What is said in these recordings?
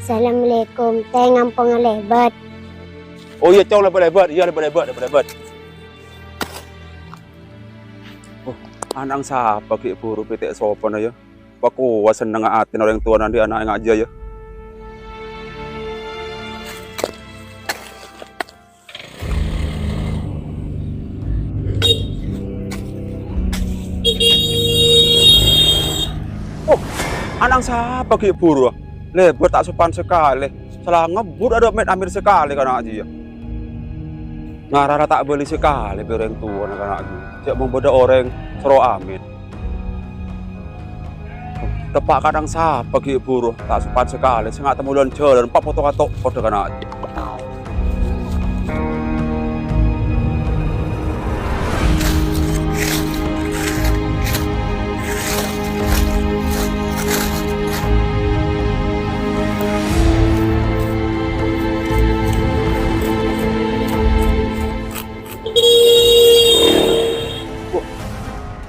Assalamualaikum, teh ngampung lebat. Oh iya cong lebat-lebat, iya lebat-lebat. Oh, anang siapa ki buru pitik sopan ya? Paku seneng atin orang tua nanti anak yang aja ya. Oh, anang siapa ki buru? Lebat tak sopan sekali. Salah ngebut ada met amir sekali kan aja ya. Ngarara tak beli sekali orang tua anak aja. Cek mau beda orang sero amin. Tepak kadang siapa ki buru tak sopan sekali. Saya nggak temu jalan pak foto katok kode kan aja.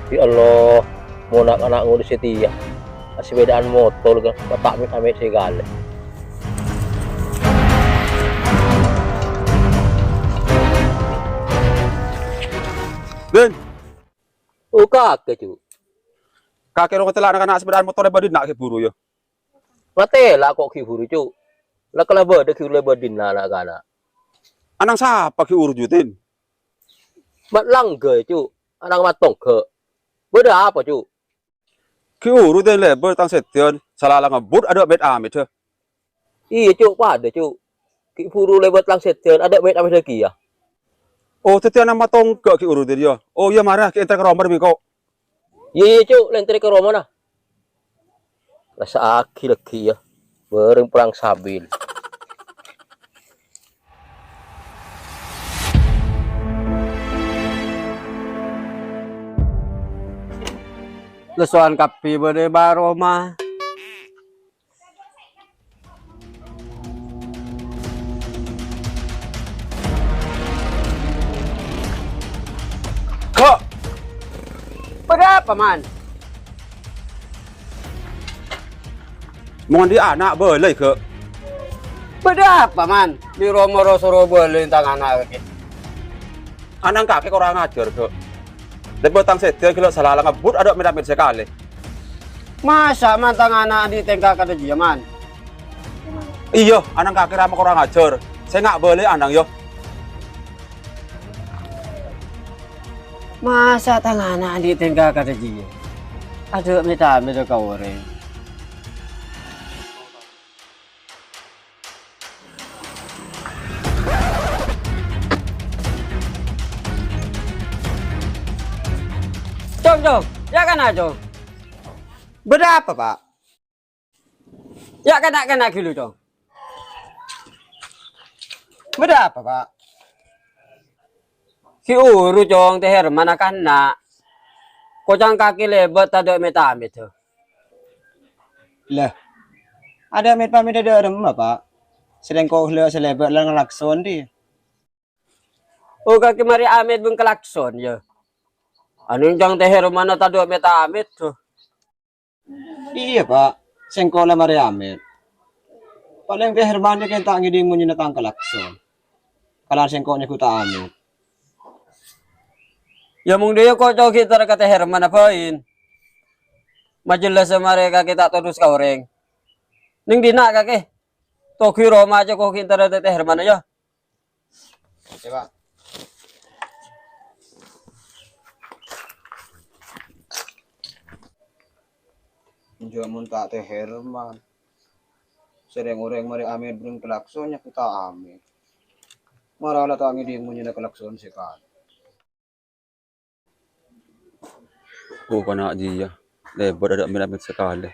Ya Allah, mau anak ngurus setia. Masih bedaan motor kan, bapak amit segala. Den, Oh kakek cu, kakek orang telah anak-anak sepedaan motor lebat nak ke buru ya. mati lah kok kiburu cu. Lah kalau beda kiburu bedin anak-anak. Anang siapa ki urjutin? Mat langge cu, anak matong ke. Beda apa cu? Ki urjutin lebat tang setion. Salah ngebut ada bet amit ya. Iya cu, pada cu. Kiburu lebat lang setian, ada bed amit lagi ya. Oh, setion nama tongkak ki urjutin ya. Oh iya marah ki entar ke romber mi kok. Iya cu, lenteri ke Roma nah. Rasa aki lagi ya, bareng perang sabil. Lesuan kapi bade baroma. Kok? Berapa man? Mau di anak boleh ke? Berapa man? Di Romo Rosoro boleh tangan anak. Anang kakek kurang ajar ke? Lebat tang setion kalau salah ngebut ada met amit sekali. Masa man tangan anak di tengkak kada dia man? Iya, anang kakek ramah kurang ajar. Saya nggak boleh anang yo. Masa tangan anak di tengkak kada dia? Ada minta ambil kau orang. Jom, ya kan aja. Berapa pak? Ya kena kilo jom. Berapa pak? Si uru jong teh Herman akan nak. Kocang kaki lebat ada amit tuh. Lah, ada amit pamit ada remah pak. Sedang kau le selebat lang lakson di. Oh kaki mari amit beng kelakson ya. Anu jang teh Herman tado amit tuh. Iya pak, sengko lah mari amit. Paling teh herban dia kenta ngidi munyi natang kelakson. Kalau sengko nya kuta amit. Ya mung dia kok jauh kita kata Herman apain? Majelas mereka kita terus kaureng. Ning dina kake. Toki Roma aja kok kita ada teh Herman aja. Ya pak. Juga muntah teh Herman. Sering orang mari amit belum kelaksonnya kita amit. Maralah tangi di munyi na kelakson sekali. Oh kana aja ya. Lebat ada amit amit sekali.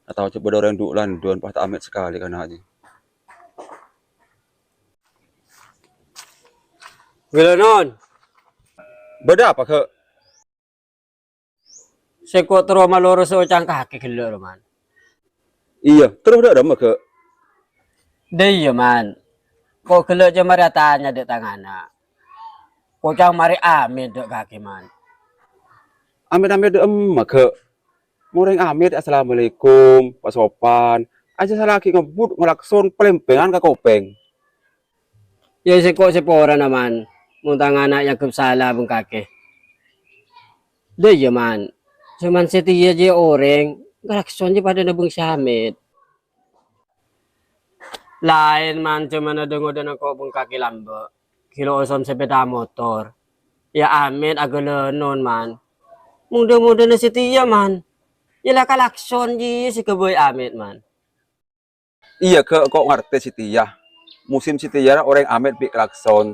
Atau coba orang duk landon pas amit sekali kana aja. Wilanon, Beda apa ke? sekot Roma loro secang kaki gelo man. Iya, terus ada mah ke? Dei man. Kok gelo aja mari tanya dek tangana. Kocang mari amit dek kaki man. Amit amit de mah ke? Mureng amit assalamualaikum, Pak Sopan. aja salah lagi ngebut ngelakson pelempengan ke kopeng. Ya seko sepora naman. Muntang anak yang kesala bang kakek. Dia man. Cuman setia aja orang. Galakson aja pada nabung syamit. Lain man cuman ada ngodan ako bang kakek lambo. Kilo osom sepeda motor. Ya amit agak lenon man. Muda-muda na setia man. Yalah kalakson ji si keboy amit man. Iya kok ngerti si Tia. Musim si Tia orang amet bi klakson.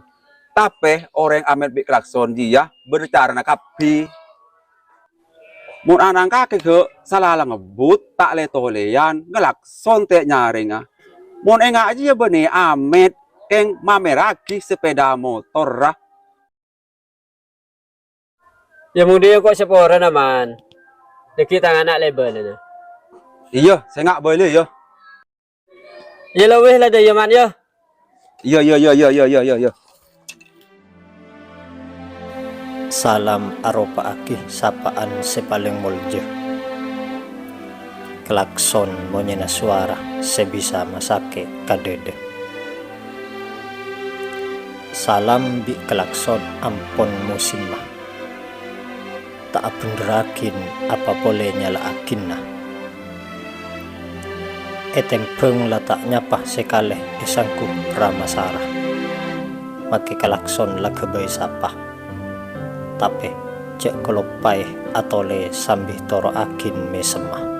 Tapi orang amet bi klakson dia berbicara nak kapi. Mun anang kaki ke salah lang ngebut tak le toleyan ngelakson te nyaring ah. Mun enggak aja ya bene amet keng mameragi sepeda motor lah. Ya muda kok sepora naman. Dikit ang anak level na. Iya, saya nggak boleh ya. Ya lawih lah daya man ya. Iya. Salam aropa aki sapaan sepaling mulje. Klakson monyena suara sebisa masake kadede. Salam bi klakson ampon musim mah. Tak abunderakin apa boleh nyala akinna. Eteng peng letak nyapah sekale esangku ramasara. Maki klakson lagabay sapah. Tapi cek kelopai atau le sambih toro akin mesemah.